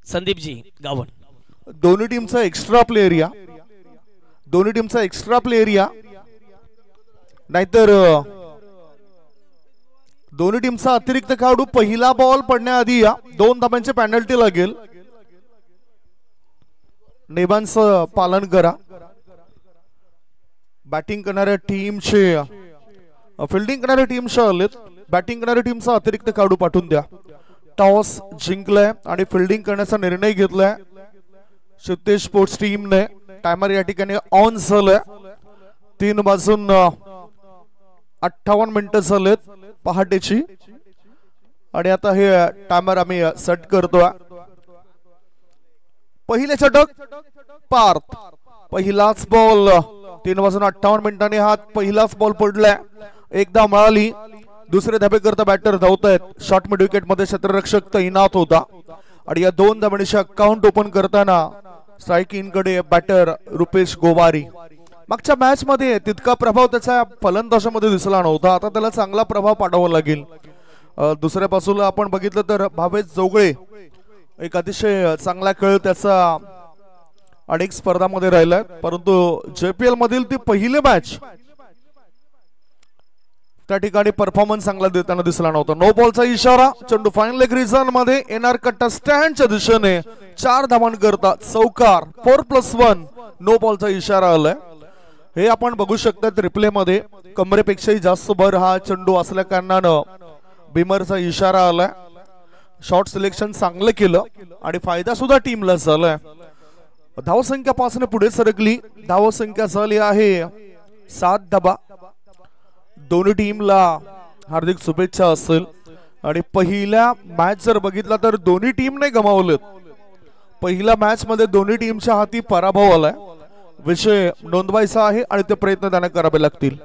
संदीपजी गावण. दोन्ही टीमचा extra player या नाहीतर दोन्ही टीमचा अतिरिक्त खेळाडू पहिला बॉल पडण्याआधी या 2 धाबांची पेनल्टी लागेल. नियमांचं पालन करा. बॅटिंग करणाऱ्या टीमचे फिल्डिंग करणाऱ्या टीमच्या आलेत. बॅटिंग करणाऱ्या टीमचा अतिरिक्त खेळाडू पाठवून द्या. टॉस जिंकलाय आणि फिल्डिंग करण्याचा निर्णय घेतलाय शिवतेज स्पोर्ट्स टीमने. टायमर या ठिकाणी ऑन झालाय. 3 वाजून 58 मिनिटं झालेत पहाटेची आणि आता हे टायमर आम्ही सेट करतोय. पहिले षटक पार्थ. पहिलाच बॉल 3 वाजून 58 मिनिटांनी हा पहिलाच बॉल पडलाय. एकदा मिळाली. दुसरे धाबे करता बॅटर धावतायत. शॉर्ट मिड विकेट मध्ये क्षेत्ररक्षक तैनात होता आणि या 2 धाबांचे अकाउंट ओपन करताना स्ट्रायकिंग कडे बॅटर रुपेश गोवारी. मागच्या मॅच मध्ये तितका प्रभाव त्याच्या फलंदाजामध्ये दिसला नव्हता. आता त्याला चांगला प्रभाव पाडावा लागेल. दुसऱ्या बाजूला आपण बघितलं तर भावेश जोगळे एक अतिशय चांगला खेळ त्याचा अनेक स्पर्धांमध्ये राहिलाय. परंतु JPL मधील ती पहिली मॅच त्या ठिकाणी परफॉर्मन्स चांगला देताना दिसला नव्हता. नो बॉलचा इशारा. चेंडू फायनल लेग रिझन मध्ये येणार कट्टा स्टँडच्या दिशेने 4 धावां करता चौकार 4+1 नो बॉलचा इशारा आलाय. हे आपण बघू शकता रिप्ले मध्ये. कमरेपेक्षाही जास्त भर हा चेंडू असल्या कारणानं बिमरचा इशारा आलाय. शॉर्ट सिलेक्शन चांगलं केलं आणि फायदा सुद्धा टीमला झालाय. धावसंख्या 5 ने पुढे सरकली. धावसंख्या झाली आहे 7 धाबा. दोन्ही टीमला हार्दिक शुभेच्छा असेल. आणि पहिल्या मॅच जर बघितला तर दोन्ही टीमने गमावलेत. पहिल्या मॅच मध्ये दोन्ही टीमच्या हाती पराभव आलाय. विषय नोंदवायचा आहे आणि ते प्रयत्न त्यांना करावे लागतील.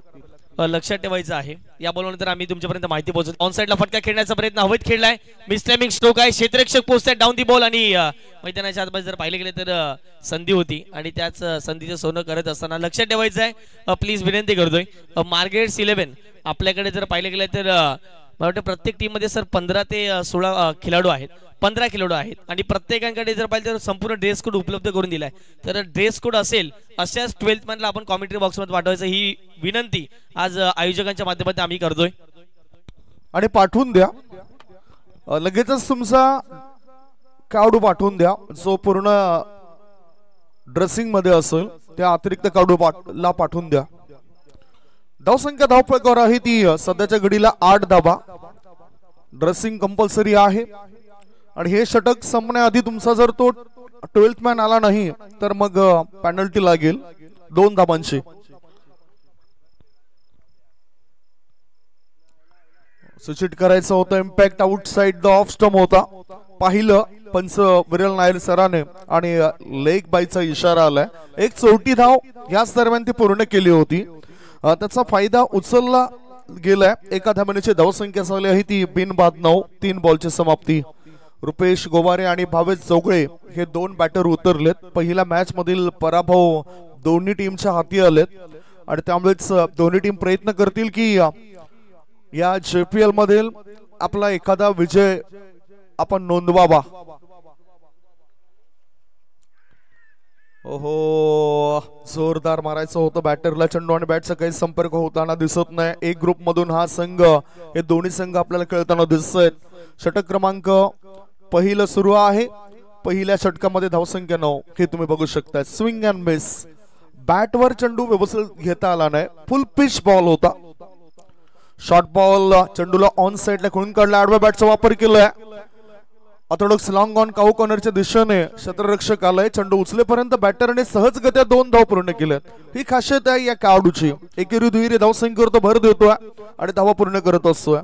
लक्षात ठेवायचं आहे. या बॉलनंतर आम्ही तुमच्यापर्यंत माहिती पोहोचतो. ऑन साइडला फटका खेळण्याचा प्रयत्न हवेत खेळलाय. मिस टायमिंग स्ट्रोक आहे. क्षेत्ररक्षक पोहोचताय डाऊन दी बॉल आणि मैदानाच्या आतमध्ये जर पाहिले गेले तर संधी होती आणि त्याच संधीचं सोनं करत असताना लक्षात ठेवायचं आहे. प्लीज विनंती करतोय. मार्गरेट्स 11 आपल्याकडे जर पाहिले गेले तर मला वाटतं प्रत्येक टीम मध्ये सर 15 ते 16 खेळाडू आहेत. 15 खेळाडू आहेत आणि प्रत्येकाकडे जर पाहिलं तर संपूर्ण ड्रेस कोड उपलब्ध करून दिलाय. तर ड्रेस कोड असेल अशाच 12th मधला आपण कॉमेंट्री बॉक्स मध्ये पाठवायचं ही विनंती आज आयोजकांच्या माध्यमातून आम्ही करतोय. आणि पाठवून द्या. लगेचच तुमचा खेळाडू पाठवून द्या जो पूर्ण ड्रेसिंग मध्ये असेल. त्या अतिरिक्त खेळाडूला पाठवून द्या. धावसंख्या धावफलकावर आहे ती सध्याच्या घडीला 8 धाबा. ड्रेसिंग कंपल्सरी आहे आणि हे षटक संपण्याआधी तुमचा जर तो 12th मॅन आला नाही तर मग पेनल्टी लागेल 2 धाबांची. सूचित करायचं होतं. Impact outside the off stump होता. पाहिलं पंच विरल नायर सराने आणि लेग बायचा इशारा आलाय. एक चौथी धाव याच दरम्यान ती पूर्ण केली होती. त्याचा फायदा उचलला गेलाय. एका धाब्याची धावसंख्या झाली आहे ती बिनबाद 9. 3 बॉलची समाप्ती. रुपेश गोवारे आणि भावेश जोगळे हे 2 बॅटर उतरलेत. पहिल्या मॅच मधील पराभव दोन्ही टीमच्या हाती आलेत आणि त्यामुळेच दोन्ही टीम प्रयत्न करतील की या JPL मधील आपला एखादा विजय आपण नोंदवावा. ओहो जोरदार मारायचं होतं बॅटरला. चेंडू आणि बॅटचा काही संपर्क होताना दिसत नाही. एक ग्रुप मधून हा संघ हे दोन्ही संघ आपल्याला खेळताना दिसत आहेत. षटक क्रमांक पहिलं सुरू आहे. पहिल्या षटकामध्ये धावसंख्या 9 हे तुम्ही बघू शकता. Swing and miss. बॅटवर चेंडू व्यवस्थित घेता आला नाही. फुल पिच बॉल होता. शॉर्ट बॉल चेंडूला ऑन साइडला खेळून काढला. आडव्या बॅटचा वापर केलाय. ऑर्थोडॉक्स लॉंग ऑन काऊ कॉर्नरच्या दिशेने क्षेत्ररक्षक आलाय. चेंडू उचलेपर्यंत बॅटरने सहजगत्या 2 धाव पूर्ण केल्यात. ही खासियत आहे या खेळाडूची. एकेरी दुहेरी धावसंख्येवर तो भर देतोय आणि धावा पूर्ण करत असतोय.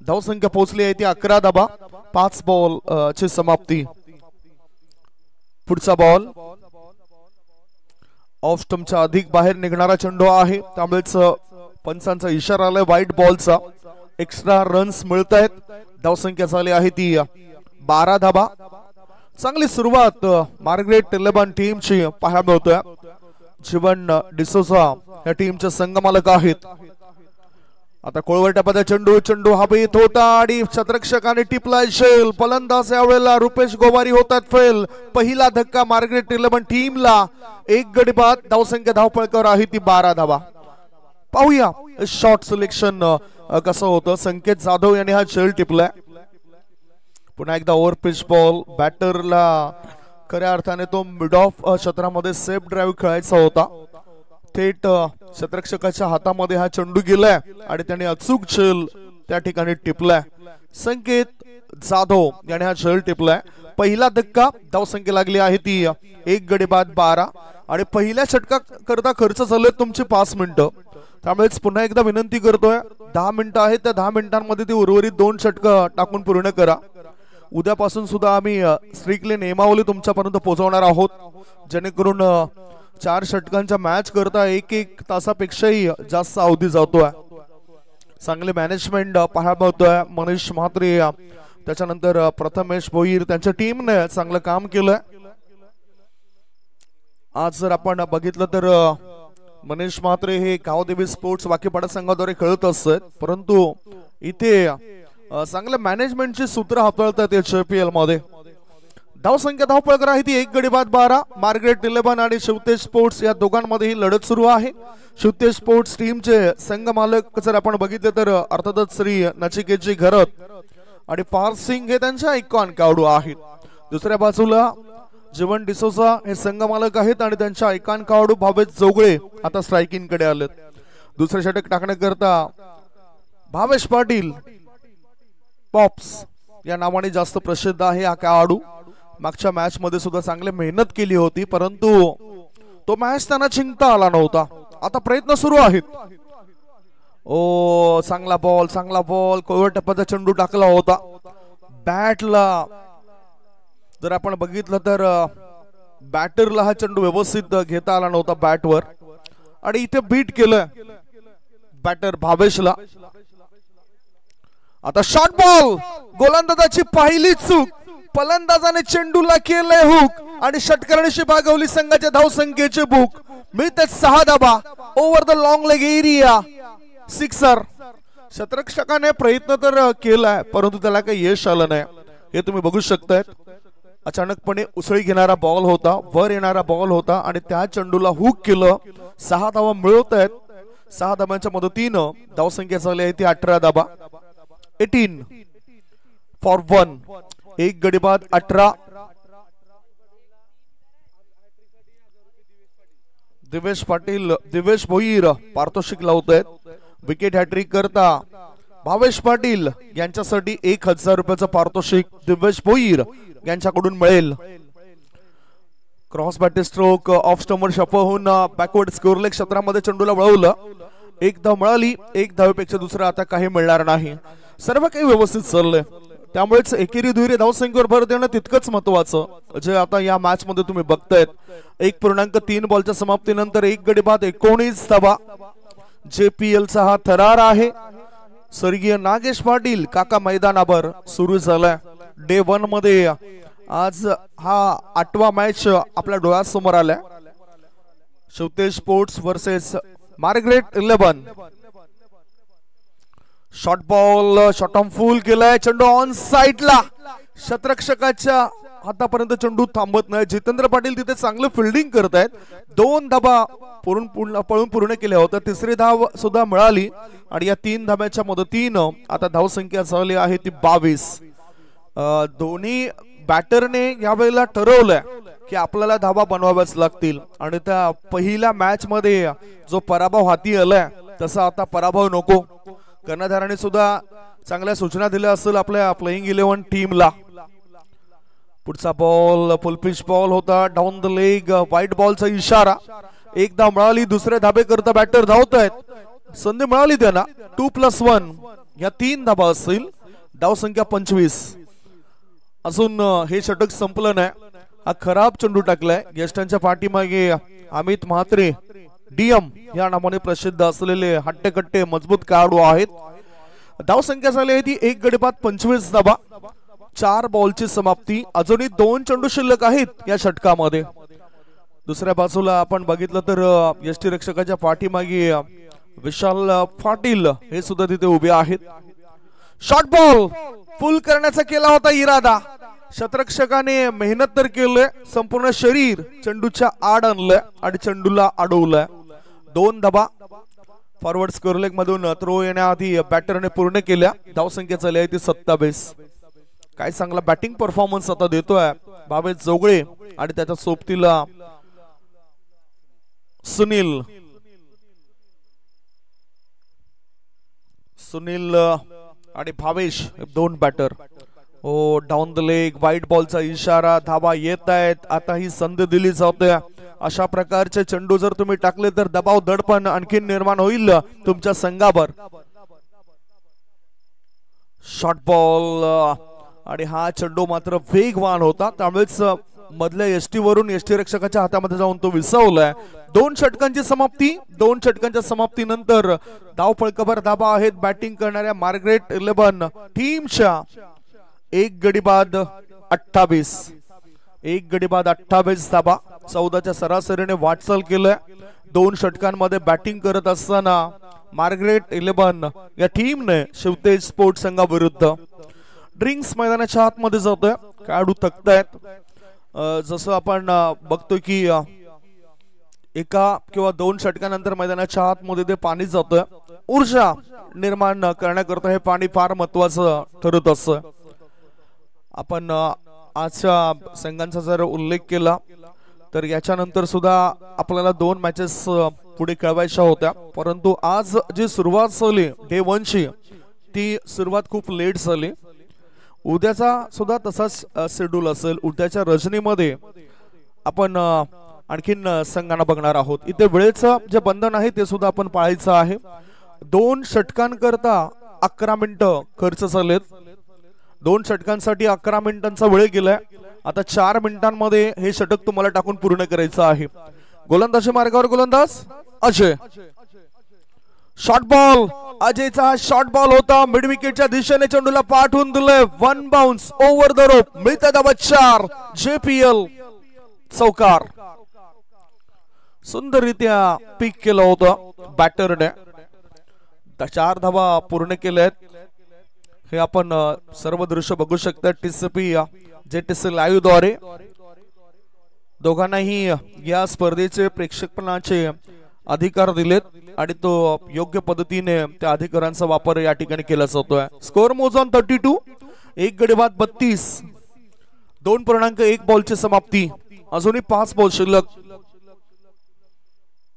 धावसंख्या पोहोचली आहे ती 11 धाबा. 5 बॉल ची समाप्ती. पुढचा बॉल ऑफ स्टंपच्या अधिक बाहेर निघणारा चेंडू आहे. त्यामुळेच पंचांचा इशारा आलाय वाईट बॉलचा. एक्स्ट्रा रन्स मिळत आहेत. धावसंख्या झाली आहे ती 12 धाबा. चांगली सुरुवात मार्गरेट 11 टीमची पाहायला मिळतोय. जीवन डिसोजा या टीमचे संघमालक आहेत. आता कोळवट्यामध्ये चेंडू चेंडू हवेत होता आणि क्षेत्ररक्षकाने टिपलाय शेल. फलंदाज यावेळेला रुपेश गोवारी होतात फेल. पहिला धक्का मार्गरेट 11 टीमला. एक गडी बाद. धावसंख्या धावपळकर आहे ती 12 धावा. पाहूया शॉट सिलेक्शन कसं होतं. संकेत जाधव यांनी हा शेल टिपलाय. पुन्हा एकदा ओव्हर पिच बॉल. बॅटरला खऱ्या अर्थाने तो मिड ऑफ क्षेत्रामध्ये सेफ ड्राईव्ह खेळायचा होता. थेट क्षेत्ररक्षकाच्या हातामध्ये हा चेंडू गेलाय आणि त्याने अचूक झेल त्या ठिकाणी टिपलाय. संकेत जाधव याने हा झेल टिपलाय. पहिला धक्का. धावसंख्या लागली आहे ती 1 गडी बाद 12 आणि पहिल्या षटका करता खर्च झाले तुमचे 5 मिनिटं. त्यामुळेच पुन्हा एकदा विनंती करतोय 10 मिनिटं आहेत त्या 10 मिनिटांमध्ये ती उर्वरित 2 षटकं टाकून पूर्ण करा. उद्यापासून सुद्धा आम्ही स्ट्रिक्टली नियमावली तुमच्यापर्यंत पोहोचवणार आहोत जेणेकरून 4 षटकांच्या मॅच करता 1 तासापेक्षाही जास्त अवधी जातोय. चांगले मॅनेजमेंट पाहायला मिळतोय. मनीष म्हात्रे त्याच्यानंतर प्रथमेश भोईर त्यांच्या टीमने चांगलं काम केलंय. आज जर आपण बघितलं तर मनीष म्हात्रे हे गावदेवी स्पोर्ट्स वाकीपाडा संघाद्वारे खेळत असतात परंतु इथे चांगल्या मॅनेजमेंटची सूत्र हाताळतात HPL मध्ये. धावसंख्या धावपळकर आहे ती 1 गडी बाद 12. मार्गरेट 11 आणि शिवतेज स्पोर्ट्स या दोघांमध्ये ही लढत सुरू आहे. शिवतेज स्पोर्ट्स टीमचे संघ मालक जर आपण बघितले तर अर्थातच श्री नचिकेतजी घरत आणि पार सिंग हे त्यांच्या आयकॉन खेळाडू आहेत. दुसऱ्या बाजूला जीवन डिसोजा हे संघ मालक आहेत आणि त्यांच्या आयकॉन खेळाडू भावेश जोगळे आता स्ट्रायकिंग कडे आलेत. दुसरे षटक टाकण्याकरता भावेश पाटील पॉप्स या नावाने जास्त प्रसिद्ध आहे हा खेळाडू. मागच्या मॅच मध्ये सुद्धा चांगली मेहनत केली होती परंतु तो मॅच त्यांना जिंकता आला नव्हता. आता प्रयत्न सुरू आहेत. ओ चांगला बॉल कोवट टप्प्याचा चेंडू टाकला होता. बॅटला जर आपण बघितलं तर बॅटरला हा चेंडू व्यवस्थित घेता आला नव्हता बॅटवर आणि इथे बीट केलं बॅटर भावेशला. आता शॉर्ट बॉल. गोलंदाजाची पहिली चूक. फलंदाजाने चेंडूला केलंय हुक आणि षटकर्णीशी भागवली संघाच्या धावसंख्येचे बुक. मिळते 6 धावा. Over the long leg area. Sixer. क्षेत्ररक्षकाने प्रयत्न तर केलाय परंतु त्याला काही यश आलं नाही. हे तुम्ही बघू शकताय. अचानकपणे उसळी घेणारा बॉल होता. वर येणारा बॉल होता आणि त्या चेंडूला हुक केलं. 6 धावा मिळवत आहेत. 6 धावांच्या मदतीनं धावसंख्या झाली आहे ती 18 धावा. 18 फॉर 1. 1 गडी बाद 18. दिवेश पाटील दिवेश भोईर पारितोषिक लावत आहेत. विकेट हॅट्रिक करता भावेश पाटील यांच्यासाठी 1000 रुपयाचं पारितोषिक दिवेश भोईर यांच्याकडून मिळेल. क्रॉस बॅटे स्ट्रोक ऑफ स्टंपवर शफ होऊन बॅकवर्ड स्कोअरलेग क्षेत्रामध्ये चेंडूला वळवलं. 1 धाव मिळाली. 1 धावेपेक्षा दुसरा आता काही मिळणार नाही. सर्व काही व्यवस्थित चाललंय त्यामुळेच एकेरी दुहेरी धावसंख्येवर भर देणं तितकंच महत्वाचं जे आता या मॅच मध्ये तुम्ही बघतायत. 1.3 बॉलच्या समाप्तीनंतर 1 गडी बाद 19 धावा. JPL चा हा थरार आहे. स्वर्गीय नागेश पाटील काका मैदानावर सुरू झालाय. डे 1 मध्ये आज हा 8वा मॅच आपल्या डोळ्यासमोर आलाय. Shivtej sports versus Margaret 11. Short ball. Short on फुल केलाय. चेंडू ऑन साइडला. क्षेत्ररक्षकाच्या हातापर्यंत चेंडू थांबत नाही. जितेंद्र पाटील तिथे चांगलं फिल्डिंग करतायत. 2 धावा पळून पूर्ण केल्या होत्या. तिसरी धाव सुद्धा मिळाली आणि या 3 धाब्याच्या मदतीनं आता धावसंख्या झाली आहे ती 22. दोन्ही बॅटरने यावेळेला ठरवलंय की आपल्याला धावा बनवाव्याच लागतील आणि त्या पहिल्या मॅच मध्ये जो पराभव हाती आलाय तसा आता पराभव नको. कर्णधाराने सुद्धा चांगल्या सूचना दिल्या असेल आपल्या प्लेइंग 11 टीमला. पुढचा बॉल फुलपिच बॉल होता. डाऊन द लेग व्हाईट बॉलचा इशारा. 1 धाव मिळाली. दुसऱ्या धाबे करता बॅटर धावत आहेत. संधी मिळाली त्यांना. 2+1 या 3 धाबा असतील. धावसंख्या 25. अजून हे षटक संपलं नाही. हा खराब चेंडू टाकलाय. ज्येष्ठांच्या पाठीमागे अमित म्हात्रे DM या नावाने प्रसिद्ध असलेले हट्टेकट्टे मजबूत खेळाडू आहेत. धावसंख्या झाली आहे ती 1 गडी बाद 25 धावा. 4 बॉलची समाप्ती. अजूनही 2 चेंडू शिल्लक आहेत या षटकामध्ये. दुसऱ्या बाजूला आपण बघितलं तर यष्टीरक्षकाच्या पाठीमागे विशाल पाटील हे सुद्धा तिथे उभे आहेत. शॉर्ट बॉल फुल करण्याचा केला होता इरादा. शतरक्षकाने मेहनत तर केलंय, संपूर्ण शरीर चेंडूच्या आड आणलंय आणि चेंडूला अडवलंय. 2 धाबा फॉरवर्ड स्कोर लेग मधून थ्रो येण्याआधी बॅटरने पूर्ण केल्या. धावसंख्या झाली आहे ती 27. काय चांगला बॅटिंग परफॉर्मन्स आता देतोय भावेश जोगळे आणि त्याच्या सोबतीला सुनील आणि Bhavesh 2 batter. Oh down the leg white बॉलचा इशारा. धाबा येत आहेत. आता ही संधी दिली जाते. अशा प्रकारचे चेंडू जर तुम्ही टाकले तर दबाव दडपण आणखीन निर्माण होईल तुमच्या संघावर. शॉर्ट बॉल आणि हा चेंडू मात्र वेगवान होता, त्यामुळेच मधल्या एसटी वरून एसटी रक्षकाच्या हातामध्ये जाऊन तो विसवलाय. 2 षटकांची समाप्ती. 2 षटकांच्या समाप्तीनंतर धावफलकावर धाबा आहेत बॅटिंग करणाऱ्या मार्ग्रेट 11 टीमच्या. 1 गडी बाद 28. 1 गडी बाद 28 धाबा. 14च्या सरासरीने वाटचाल केलंय. 2 षटकांमध्ये बॅटिंग करत असताना मार्ग्रेट 11 या टीमने शिवतेज स्पोर्ट संघाविरुद्ध. ड्रिंक्स मैदानाच्या आतमध्ये जातोय. खेळाडू थकतायत. जसं आपण बघतोय की 1 किंवा 2 षटकानंतर मैदानाच्या आतमध्ये ते पाणी जातोय. ऊर्जा निर्माण करण्याकरता हे पाणी फार महत्वाचं ठरत असतं. आपण आजच्या संघांचा जर उल्लेख केला तर याच्यानंतर सुद्धा आपल्याला 2 मॅचेस पुढे खेळवायच्या होत्या, परंतु आज जी सुरुवात झाली डे 1 ची ती सुरुवात खूप लेट झाली. उद्याचा सुद्धा तसाच शेड्यूल असेल. उद्याच्या रजनीमध्ये आपण आणखीन संघांना बघणार आहोत. इथे वेळेचं जे बंधन आहे ते सुद्धा आपण पाळायचं आहे. 2 षटकांकरता 11 मिनिटं खर्च झालेत. 2 षटकांसाठी 11 मिनिटांचा वेळ गेलाय. आता 4 मिनिटांमध्ये हे षटक तुम्हाला टाकून पूर्ण करायचं आहे. गोलंदाजी मार्गावर गोलंदाज अजय. Short ball. अजयचा हा शॉर्ट बॉल होता. मिड विकेटच्या दिशेने चेंडूला पाठवून दिलंय. 1 बाउन्स ओव्हर द रोप. मिळते धावा 4. JPL चौकार. सुंदररित्या पिक केलं होतं बॅटरने. 4 धावा पूर्ण केल्यात. हे आपण सर्व दृश्य बघू शकता TCP JTC लाईव्ह द्वारे. दोघांनाही या स्पर्धेचे प्रेक्षकपणाचे अधिकार दिलेत आणि तो योग्य पद्धतीने त्या अधिकारांचा वापर या ठिकाणी केला जातोय. स्कोर मोज ऑन 32. 1 गडी बाद 32. 2.1 बॉलची समाप्ती. अजूनही 5 बॉल शिल्लक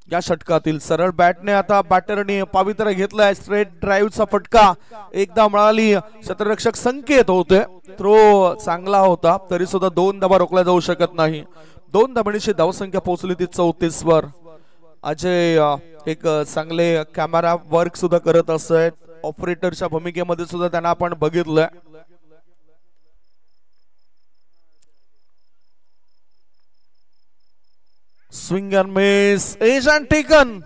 या षटकातील. सरळ बॅटने आता बॅटरने पावित्र्य घेतलाय. स्ट्रेट ड्राईव्हचा फटका एकदा मिळाली. क्षेत्ररक्षक संकेत होते. थ्रो चांगला होता तरी सुद्धा 2 धावा रोखल्या जाऊ शकत नाही. 2 धाबांची धावसंख्या पोहोचली ती 34 वर. अजय एक चांगले कॅमेरा वर्क सुद्धा करत असत. ऑपरेटरच्या भूमिकेमध्ये सुद्धा त्यांना आपण बघितलंय. Swing and miss. Edge and taken.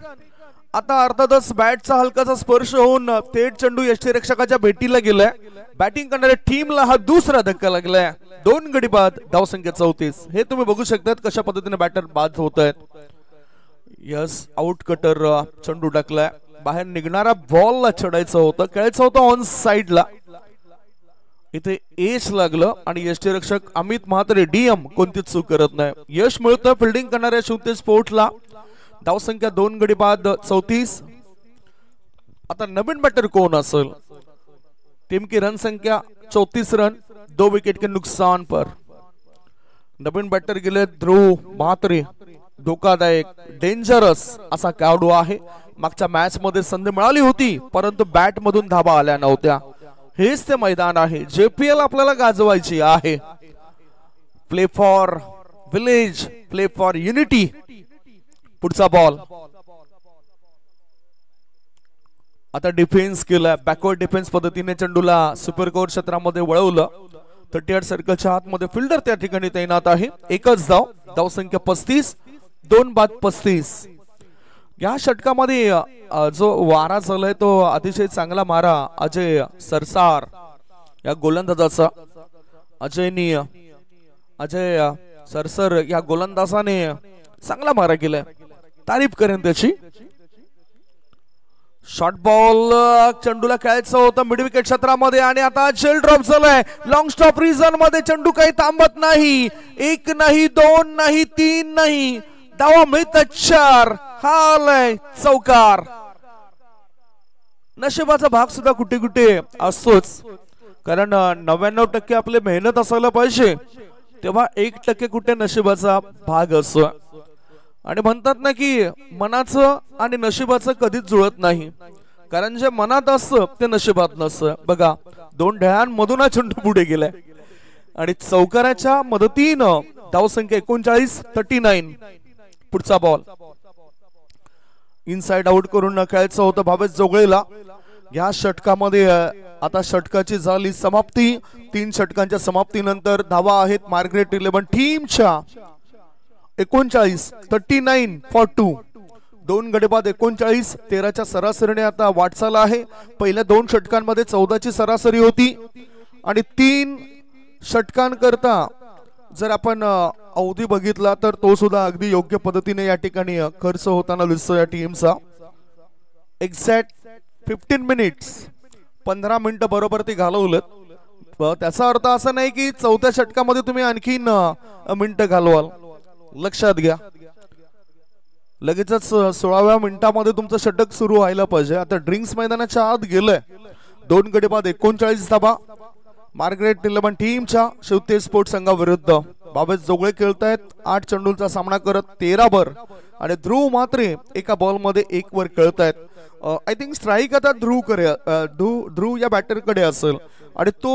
आता अर्थातच बॅटचा हलकाचा स्पर्श होऊन थेट चेंडू यष्टीरक्षकाच्या भेटीला गेलाय. बॅटिंग करणाऱ्या टीमला हा दुसरा धक्का लागलाय. 2 गडी बाद धावसंख्या 34. हे तुम्ही बघू शकतात कशा पद्धतीने बॅटर बाद होत आहेत. यस आउट कटर चेंडू टाकलाय. बाहेर निघणारा बॉलला चढायचं होतं, खेळायचं होतं ऑन साइडला. इथे एच लागलं आणि यष्टीरक्षक अमित म्हात्रे DM कोणतीच चूक करत नाही. यश मिळतं फिल्डिंग करणाऱ्या शिवतेज स्पोर्ट्सला. धावसंख्या 2 गडी बाद 34. आता नवीन बॅटर कोण असेल? टीम की रन संख्या 34 रन, 2 विकेट के नुकसान पर. नवीन बॅटर गेले ध्रुव म्हात्रे. धोकादायक डेंजरस असा खेळाडू आहे. मागच्या मॅच मध्ये संधी मिळाली होती परंतु बॅट मधून धाबा आल्या नव्हत्या. हेच ते मैदान आहे. JPL आपल्याला गाजवायची आहे. Play for village, play for unity. पुढचा बॉल. आता डिफेन्स केला. बॅकवर्ड डिफेन्स पद्धतीने चेंडूला सुपर कोर क्षेत्रामध्ये वळवलं. 38 सर्कलच्या आतमध्ये फिल्डर त्या ठिकाणी तैनात आहे. एकच धाव. धावसंख्या 35. 2 बाद 35. या षटकामध्ये जो वारा झालाय तो अतिशय चांगला मारा अजय सरसार या गोलंदाजाचा. अजय सरसर या गोलंदाजाने चांगला मारा केलाय. तारीफ करेन त्याची. शॉर्ट बॉल चेंडूला खेळायचं होतं मिड विकेट क्षेत्रामध्ये आणि आता शेल ड्रॉप झालाय. लॉंग स्टॉप रिझन मध्ये चेंडू काही थांबत नाही. एक नाही, दोन नाही, तीन नाही, धावा मिळतात 4. हा आलाय चौकार. नशिबाचा भाग सुद्धा कुठे कुठे असतोच, कारण 99% आपले मेहनत असायला पाहिजे, तेव्हा 1% कुठे नशिबाचा भाग असतो. आणि म्हणतात ना की मनाचं आणि नशिबाचं कधीच जुळत नाही, कारण जे मनात असतं ते नशिबात नसतं. बघा 2 ढळ्यांमधून चेंडू पुढे गेलाय आणि चौकाराच्या मदतीनं धावसंख्या 39, 39. पुढचा बॉल इनसाइड आउट करून खेळायचं होतं भावेश जोगळेला. या षटकामध्ये आता षटकाची झाली समाप्ती. 3 षटकांच्या समाप्तीनंतर धावा आहेत मार्ग्रेट 11 टीमच्या 39, 39 for 2. 2 गडी बाद 39, 13च्या सरासरीने आता वाटचाल आहे. पहिल्या 2 षटकांमध्ये 14ची सरासरी होती आणि 3 षटकांकरता जर आपण अवधी बघितला तर तो सुद्धा अगदी योग्य पद्धतीने या ठिकाणी खर्च होताना दिसतो या टीमचा. एक्झॅक्ट 15 मिनिट्स, 15 मिनिटं बरोबर ती घालवलं. त्याचा अर्थ असा नाही की 4थ्या षटकामध्ये तुम्ही आणखीन मिनिटं घालवाल. लक्षात घ्या, लगेचच 16व्या मिनिटामध्ये तुमचं षटक सुरू व्हायला पाहिजे. आता ड्रिंक्स मैदानाच्या आत गेलंय. 2 गडी बाद 39 धाबा मार्ग्रेट 11 टीमच्या शिवतेज स्पोर्ट्स संघाविरुद्ध. भावेश जोगळे खेळतायत 8 चेंडूंचा सामना करत 13 वर आणि ध्रुव मात्रे एका बॉल मध्ये 1 वर खेळतायत. आय थिंक स्ट्राईक आता ध्रुव या बॅटर कडे असेल आणि तो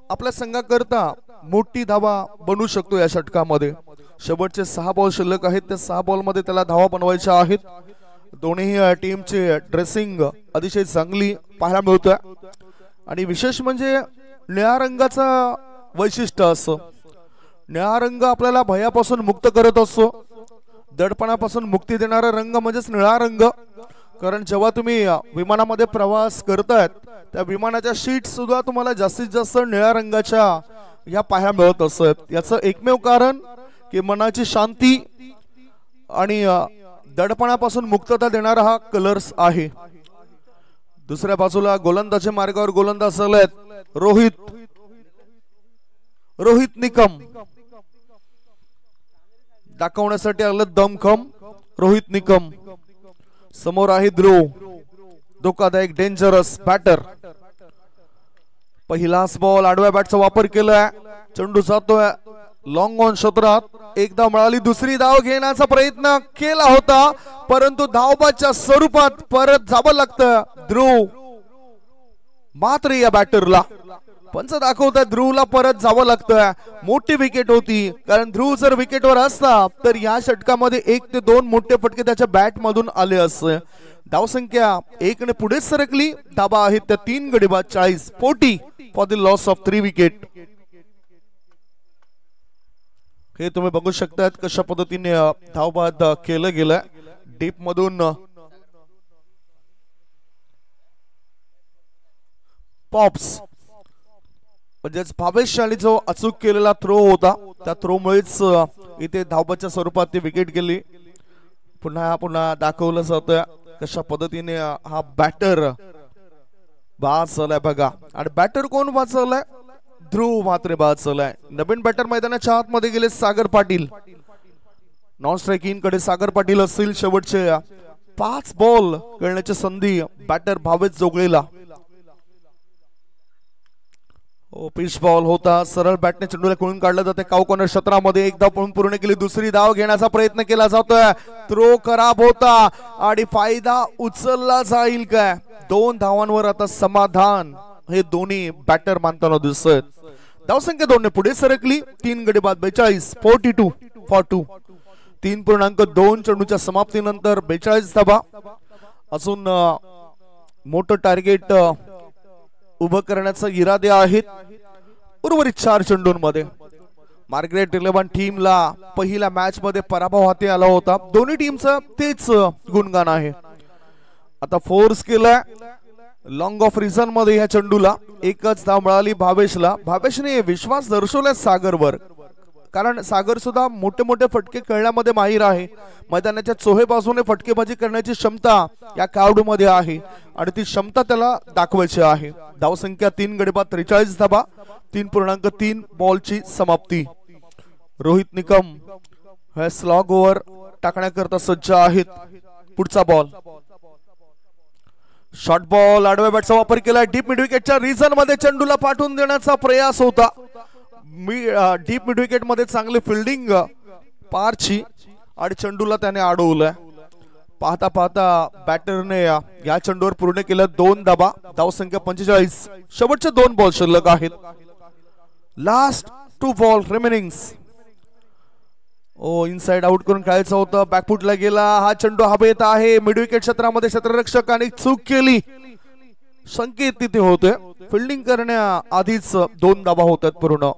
आपल्या संघाकरता मोठी धावा बनवू शकतो या षटकामध्ये. शेवटचे 6 बॉल शिल्लक आहेत, त्या 6 बॉल मध्ये त्याला धावा बनवायच्या आहेत. दोन्ही टीमचे ड्रेसिंग अतिशय चांगली पाहायला मिळतोय आणि विशेष म्हणजे निळ्या रंगाचा वैशिष्ट्य असं. निळा रंग आपल्याला भयापासून मुक्त करत असतो. दडपणापासून मुक्ती देणारा रंग म्हणजेच निळा रंग. कारण जेव्हा तुम्ही विमानामध्ये प्रवास करतायत त्या विमानाच्या शीट सुद्धा तुम्हाला जास्तीत जास्त निळ्या रंगाच्या या पाहायला मिळत असत. याचं एकमेव कारण की मनाची शांती आणि दडपणापासून मुक्तता देणारा हा कलर्स आहे. दुसऱ्या बाजूला गोलंदाजी मार्गावर गोलंदाज आहेत रोहित निकम. दाखवण्यासाठी आलं दमखम रोहित निकम. समोर आहे ध्रुव, धोकादायक डेंजरस बॅटर. पहिलाच बॉल आडव्या बॅटचा वापर केलाय. चेंडू जातोय लॉंग ऑन क्षेत्रात. एकदा मिळाली, दुसरी धाव घेण्याचा प्रयत्न केला होता परंतु धावबाच्या स्वरूपात परत जावं लागतं ध्रुव मात्र या बॅटरला. पंच दाखवतात ध्रुवला परत जावं लागतं. मोठी विकेट होती, कारण ध्रुव जर विकेटवर असता तर या षटकामध्ये 1 ते 2 मोठे फटके त्याच्या बॅट मधून आले असते. धावसंख्या 1 ने पुढे सरकली. धाबा आहेत त्या 3 गडी बाद 40 40 for the loss of 3 wicket. हे तुम्ही बघू शकतात कशा पद्धतीने धावबाद केलं गेलं. डीप मधून पॉप्स म्हणजेच भावेश आणि जो अचूक केलेला थ्रो होता त्या थ्रो मुळेच इथे धावबाच्या स्वरूपात ती विकेट गेली. पुन्हा दाखवलं जातं कशा पद्धतीने हा बॅटर बाद झालाय बघा. आणि बॅटर कोण वाचवलाय? ध्रुव मात्र बाद झालाय. नवीन बॅटर मैदानाच्या आतमध्ये गेले सागर पाटील. नॉन स्ट्रायकिंग कडे सागर पाटील असतील. शेवटचे 5 बॉल खेळण्याची संधी बॅटर भावेश जोगळेला. पिच बॉल होता, सरळ बॅटने चेंडूला खेळून काढलं जाते काऊ कॉर्नर क्षेत्रामध्ये. एकदा पळून पूर्ण केली, दुसरी धाव घेण्याचा प्रयत्न केला जातोय. थ्रो खराब होता आणि फायदा उचलला जाईल काय? 2 धावांवर आता समाधान हे दोन्ही बॅटर मानताना दिसत. धावसंख्या 2 ने पुढे सरकली. 3 गडी बाद 42 42 for 2. 3.2 चेंडूच्या समाप्तीनंतर 42 धावा. अजून मोठं टार्गेट उभं करण्याचा इरादे आहेत. उर्वरित 4 चेंडूंमध्ये मार्ग्रेट 11 टीमला पहिल्या मॅच मध्ये पराभव हाती आला होता. दोन्ही टीमचं तेच गुणगान आहे. आता फोर्स केलाय लॉंग ऑफ रिझन मध्ये ह्या चेंडूला. एकच धाव मिळाली भावेशला. भावेशने विश्वास दर्शवलाय सागरवर. कारण सागर सुद्धा मोठे मोठे फटके खेळण्यामध्ये माहीर आहे. मैदानाच्या चोहे बाजूने फटकेबाजी करण्याची क्षमता या खेळाडूमध्ये आहे आणि ती क्षमता त्याला दाखवायची आहे. धावसंख्या 3 गडी बाद 43 धाबा, 3.3 बॉलची समाप्ती. रोहित निकम हे स्लॉग ओव्हर टाकण्याकरता सज्ज आहेत. पुढचा बॉल शॉर्ट बॉल, आडव्या बॅटचा वापर केला. डीप मिड विकेटच्या रिजन मध्ये चेंडूला पाठवून देण्याचा प्रयास होता. डीप मिड विकेट मध्ये चांगली फिल्डिंग पारची आणि चेंडूला त्याने अडवलंय. पाहता पाहता बॅटरने या चेंडूवर पूर्ण केलं 2 धाबा. धावसंख्या 45. शेवटचे 2 बॉल शिल्लक आहेत. Last 2 ball remaining. Inside out करून खेळायचं होतं. बॅकफुटला गेला. हा चेंडू हवेत आहे. मिड विकेट क्षेत्रामध्ये क्षेत्ररक्षकाने चूक केली. संकेत तिथे होते. फिल्डिंग करण्याआधीच 2 धाबा होतात पूर्ण.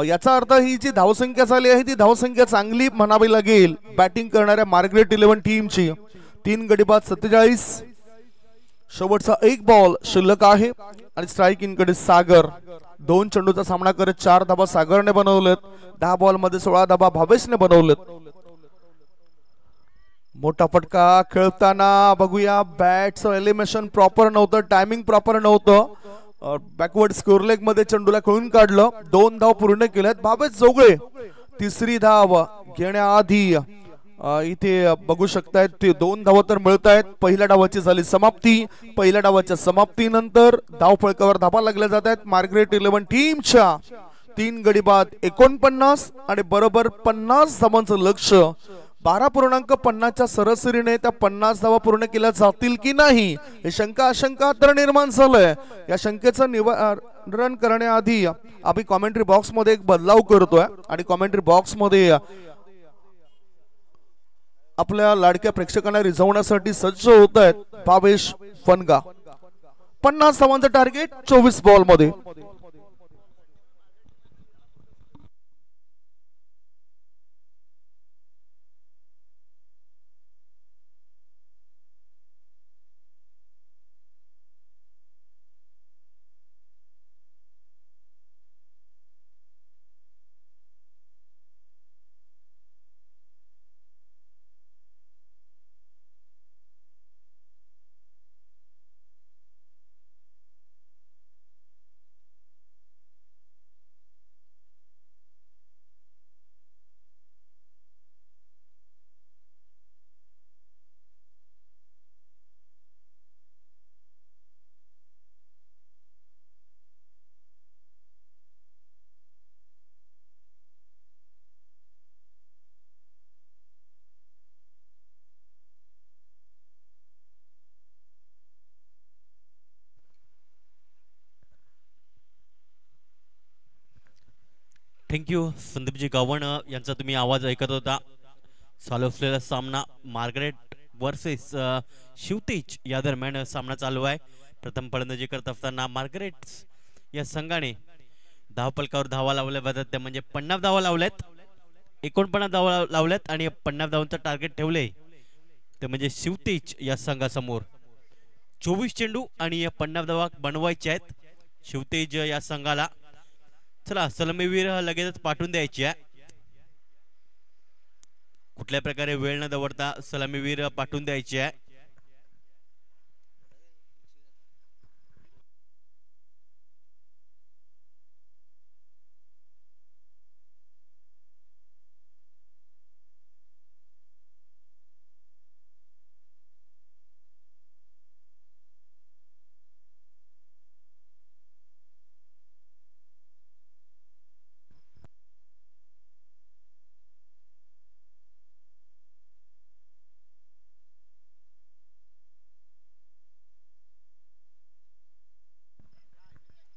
याचा अर्थ ही जी धावसंख्या झाली आहे ती धावसंख्या चांगली म्हणावी लागेल बॅटिंग करणाऱ्या मार्गरेट 11 टीमची. 3 गडी बाद 47. शेवटचा 1 बॉल शिल्लक आहे आणि स्ट्राईक इन कडे सागर. 2 चेंडूचा सामना करत 4 धाबा सागरने बनवलेत. 10 बॉल मध्ये 16 धाबा भावेशने बनवलेत. मोठा फटका खेळताना बघूया. बॅटचं एलिमिनेशन प्रॉपर नव्हतं, टायमिंग प्रॉपर नव्हतं. बॅकवर्ड स्कोर लेग मध्ये चेंडूला खेळून काढलं. 2 धाव पूर्ण केल्यात भावेश जोगळे. 3री धाव घेण्याआधी इथे बघू शकतायत ते 2 धावा तर मिळत आहेत. पहिल्या डावाची झाली समाप्ती. पहिल्या डावाच्या समाप्तीनंतर धाव फळकावर धाबा लागल्या जात आहेत मार्गरेट 11 टीमच्या. 3 गडी बाद 49 आणि बरोबर 50 धावांचं लक्ष. 12.50च्या सरासरीने त्या 50 धावा पूर्ण केल्या जातील की नाही हे शंका आशंका तर निर्माण झालंय. या शंकेचं निवारण करण्याआधी आम्ही कॉमेंट्री बॉक्स मध्ये एक बदलाव करतोय आणि कॉमेंट्री बॉक्स मध्ये आपल्या लाडक्या प्रेक्षकांना रिझवण्यासाठी सज्ज होत आहेत भावेश फनगा. 50 धावांचं टार्गेट 24 बॉल मध्ये. थँक्यू संदीपजी गावण यांचा तुम्ही आवाज ऐकत होता. चालू असलेला सामना मार्गरेट वर्सेस शिवतेज या दरम्यान सामना चालू आहे. प्रथम फलंदाजी करत असताना मार्गरेट या संघाने धावफलकावर धावा लावल्या जातात त्या म्हणजे 50 धावा लावल्यात. 49 धावा लावल्यात आणि 50 धावांचं टार्गेट ठेवले ते म्हणजे शिवतेज या संघासमोर. 24 चेंडू आणि 50 धावा बनवायचे आहेत शिवतेज या संघाला. चला सलामीवीर लगेचच पाठवून द्यायची आहे. कुठल्या प्रकारे वेळ न दवडता सलामीवीर पाठवून द्यायची आहे.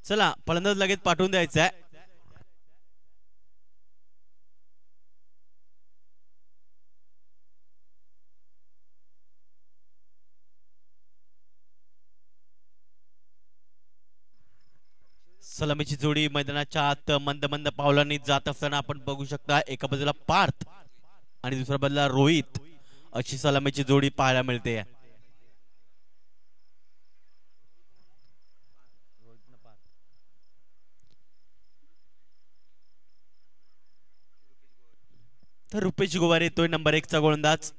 चला फलंदाज लगेच पाठवून द्यायचा आहे. सलामीची जोडी मैदानाच्या आत मंद मंद पावलांनी जात असताना आपण बघू शकता. एका बाजूला पार्थ आणि दुसऱ्या बाजूला रोहित अशी सलामीची जोडी पाहायला मिळते. तर रुपेश गोवारी येतोय नंबर 1 चा गोलंदाज.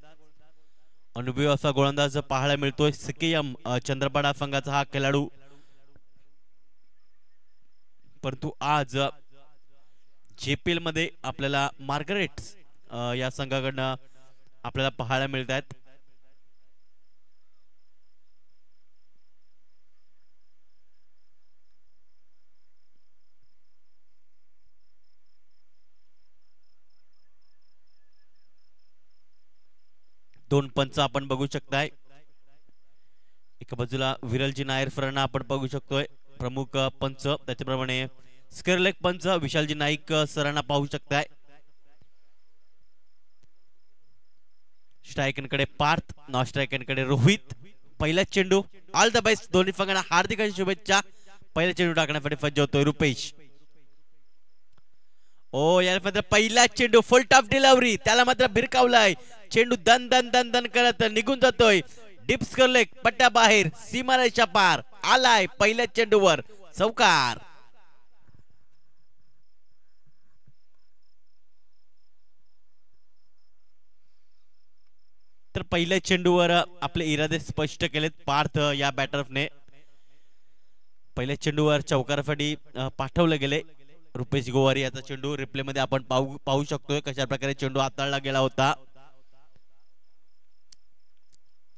अनुभवी असा गोलंदाज पाहायला मिळतोय सिकेएम चंद्रपाडा संघाचा हा खेळाडू. परंतु आज जेपीएल मध्ये आपल्याला मार्गारेट्स या संघाकडनं आपल्याला पाहायला मिळत आहेत. दोन पंच आपण बघू शकताय. एका बाजूला विरलजी नायर सरांना आपण बघू शकतोय प्रमुख पंच, त्याच्याप्रमाणे स्केअरलेग पंच विशालजी नाईक सरांना पाहू शकताय. स्ट्रायकरकडे पार्थ, नॉन स्ट्रायकरकडे रोहित. पहिला चेंडू, ऑल द बेस्ट दोन्ही संघांना हार्दिक शुभेच्छा. पहिला चेंडू टाकण्यासाठी सज्ज होतोय रुपेश. ओ याला मात्र पहिला चेंडू फुल टॉप डिलिव्हरी, त्याला मात्र भिरकावलाय. चेंडू दन दन दन दन करत निघून जातोय. डीप स्केअरलेग पट्ट्या बाहेर, सीमारेषा पार, आलाय पहिल्या चेंडूवर चौकार. तर पहिल्या चेंडूवर आपले इरादे स्पष्ट केलेत पार्थ या बॅटरने. पहिल्या चेंडूवर चौकारासाठी पाठवले गेले. रुपेश गोवारी याचा चेंडू रिप्ले मध्ये आपण पाहू शकतोय कशा प्रकारे चेंडू हाताळला गेला होता.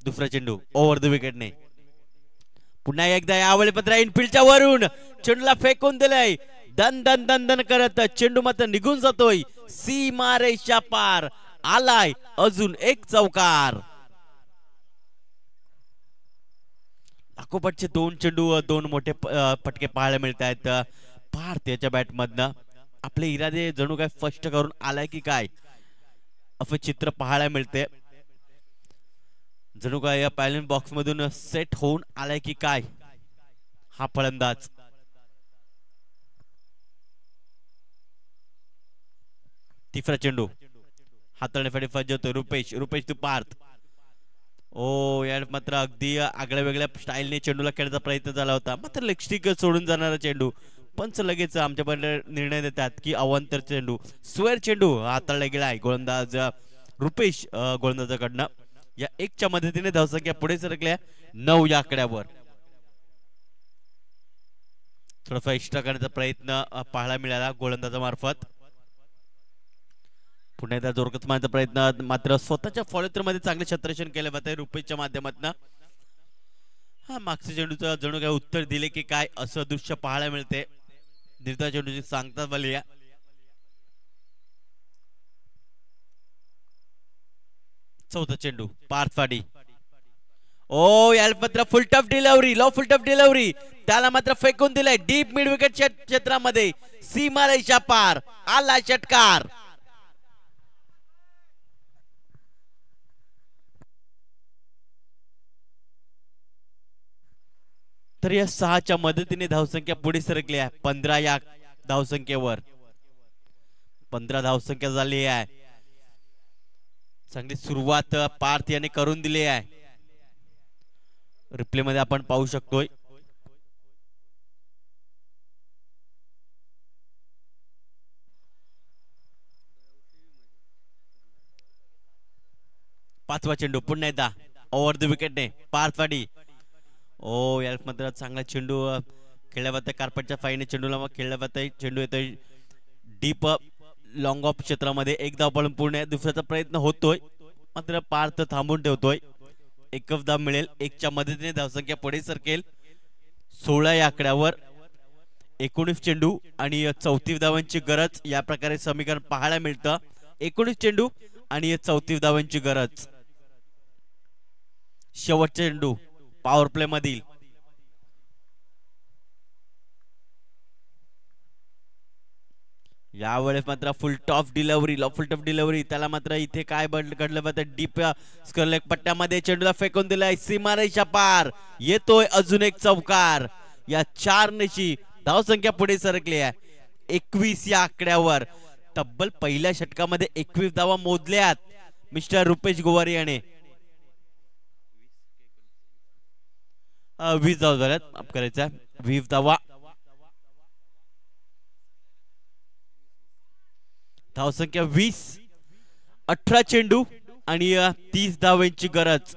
दुसरा चेंडू ओव्हर द विकेटने. पुन्हा एकदा यावेळी पत्र इनफिल्डच्या वरून चेंडूला फेकून दिलाय. दन दन दन दन करत चेंडू मात्र निघून जातोय सीमारेषा पार, आलाय अजून एक चौकार. लागोपाठचे दोन चेंडू, दोन मोठे फटके पाहायला मिळत आहेत पार्थ याच्या बॅट मधनं. आपले इरादे जणू काय स्पष्ट करून आलाय की काय असं चित्र पाहायला मिळते. जणू काय या पॅलिन बॉक्स मधून सेट होऊन आलाय की काय हा फलंदाज. तिसरा चेंडू हाताळण्यासाठी सज्ज होतो रुपेश. रुपेश टू पार्थ. ओ यार मात्र अगदी आगळ्या वेगळ्या स्टाईलने चेंडूला खेळण्याचा प्रयत्न झाला होता, मात्र लेगस्टिक सोडून जाणारा चेंडू. पंच लगेच आमच्याकडे निर्णय देतात की अवांतर चेंडू, स्क्वेअर चेंडू हाताळला गेलाय गोलंदाज रुपेश गोलंदाजाकडनं. या 1 च्या मदतीने धावसंख्या पुढे सरकल्या 9 या आकड्यावर. थोडासा एक्स्ट्रा करण्याचा प्रयत्न पाहायला मिळाला गोलंदाजामार्फत. पुन्हा एकदा जोरकस मारण्याचा प्रयत्न, मात्र स्वतःच्या फॉलोथ्रू मध्ये चांगले क्षेत्ररक्षण केले जाते रुपेशच्या माध्यमातून. हा मागच्या चेंडूचं जणू काय उत्तर दिले की काय असं दृश्य पाहायला मिळते. निर्धार चेंडूची सांगता झाली. चौथा चेंडू पार्थसाठी. ओ याला मात्र फुल टफ डिलिव्हरी, लो फुल टफ डिलिव्हरी, त्याला मात्र फेकून दिलाय डीप मिड विकेट क्षेत्रामध्ये, सीमारेषा पार, आला षटकार. तर या 6च्या मदतीने धावसंख्या पुढे सरकली आहे 15 या धावसंख्येवर. 15 धावसंख्या झाली आहे. चांगली सुरुवात पार्थ याने करून दिली आहे. रिप्ले मध्ये आपण पाहू शकतोय. पाचवा चेंडू पुन्हा एकदा ओव्हर द विकेटने पार्थवाडी. ओ यार मात्र चांगला चेंडू खेळल्या जाते कार्पेटच्या फाईने चेंडूला मग खेळल्या जाते. चेंडू येतोय डीप लॉंग ऑफ क्षेत्रामध्ये. एक धाव पडून पुढे दुसऱ्याचा प्रयत्न होतोय, मात्र पार्थ थांबून ठेवतोय. एकच धाव मिळेल. 1च्या मदतीने धावसंख्या पुढे सरकेल 16 या आकड्यावर. 19 चेंडू आणि 34 धावांची गरज, या प्रकारे समीकरण पाहायला मिळतं. 19 चेंडू आणि 34 धावांची गरज. शेवटचा चेंडू पॉवर प्ले मधील. यावेळेस मात्र फुल टॉप डिलिव्हरी, फुल टॉप डिलिव्हरी, त्याला मात्र इथे काय घडलं होतं डीप स्क्वेअर पट्ट्यामध्ये चेंडूला फेकून दिलाय सीमारेषा पार. येतोय अजून एक चौकार. या 4 नेची धावसंख्या पुढे सरकली आहे 21 या आकड्यावर. तब्बल पहिल्या षटकामध्ये 21 धावा मोजल्यात मिस्टर रुपेश गोवारी याने. 20 धावा झाल्यात, माफ करायचं 20 धावा. धावसंख्या 20 18 चेंडू आणि 30 धावांची गरज.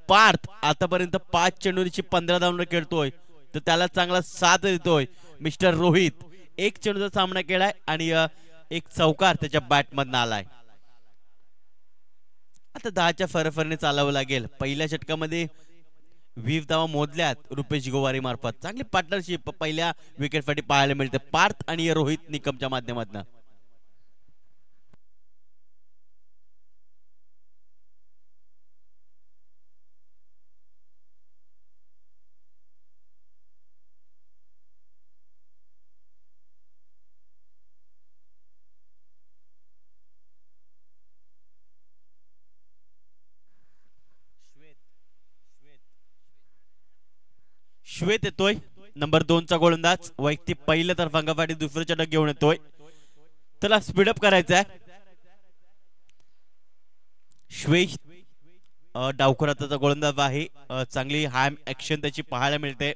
पार्थ आतापर्यंत 5 चेंडूंची 15 धावांवर खेळतोय, तर त्याला चांगला साथ देतोय मिस्टर रोहित. 1 चेंडूचा सामना केलाय आणि एक चौकार त्याच्या बॅट मधून आलाय. आता 10च्या फरफरीने चालावं लागेल. पहिल्या षटकामध्ये 20 धावा मोजल्यात रुपेश गोवारी मार्फत. चांगली पार्टनरशिप पहिल्या विकेटसाठी पाहायला मिळते पार्थ आणि रोहित निकमच्या माध्यमातून. श्वेत येतोय नंबर 2 चा गोलंदाज. वैयक्तिक पहिल्या तरफांगासाठी दुसरं षटक घेऊन येतोय. त्याला स्पीडअप करायचं आहे. श्वेत डावखुराचा गोलंदाज आहे. चांगली हाय ऍक्शन त्याची पाहायला मिळते.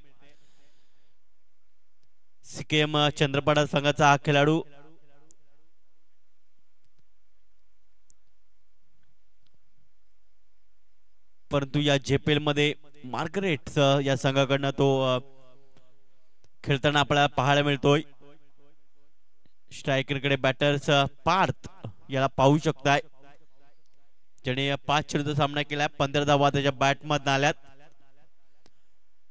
सिकेम चंद्रपाडा संघाचा हा खेळाडू परंतु या जेपीएल मध्ये मार्गरेट या संघाकडनं तो खेळताना आपल्याला पाहायला मिळतोय. स्ट्रायकरकडे बॅटर्स पार्थ याला पाहू शकताय, ज्याने 5 चेंडूचा सामना केलाय. 15 धावा त्याच्या बॅट मधून आल्यात.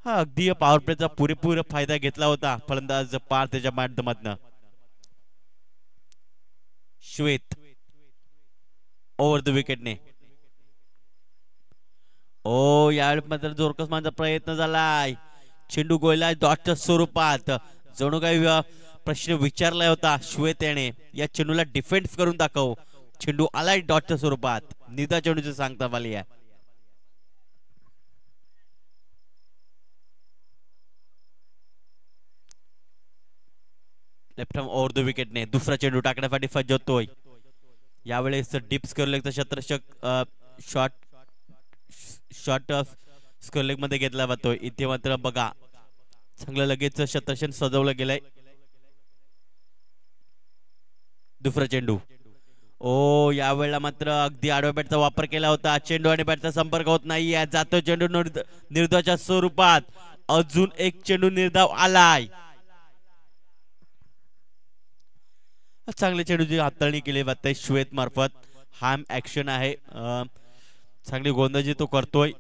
हा अगदी पॉवर प्लेचा पुरेपूर फायदा घेतला होता फलंदाज पार्थ त्याच्या बॅट मधनं. श्वेत ओव्हर द विकेटने. ओ यावेळी मात्र जोरकसमाचा प्रयत्न झालाय. चेंडू गोयला डॉटच्या स्वरूपात. जणू काही प्रश्न विचारला होता श्वेत याने, या चेंडूला डिफेन्स करून दाखव. चेंडू आलाय डॉटच्या स्वरूपात. निदा चेंडूची सांगता आली आहे. लेफ्ट आर्म ओव्हर द विकेटने दुसरा चेंडू टाकण्यासाठी सज्ज होतोय. यावेळेस डिप्स करलेगचा शतरक्षक शॉर्ट स्क्वेअर लेग मध्ये घेतला जातोय. इथे मात्र बघा चांगलं लगेच शतरक्षण सजवलं गेलंय. दुसरा चेंडू. ओ यावेळेला मात्र अगदी आडव्या बॅटचा वापर केला होता. चेंडू आणि बॅटचा संपर्क होत नाहीये. जातो चेंडू निर्धावाच्या स्वरूपात. अजून एक चेंडू निर्धाव आलाय. चांगले चेंडूची हाताळणी केली जाते श्वेत मार्फत. हार्म ऍक्शन आहे. चांगली गोलंदाजी तो करतोय.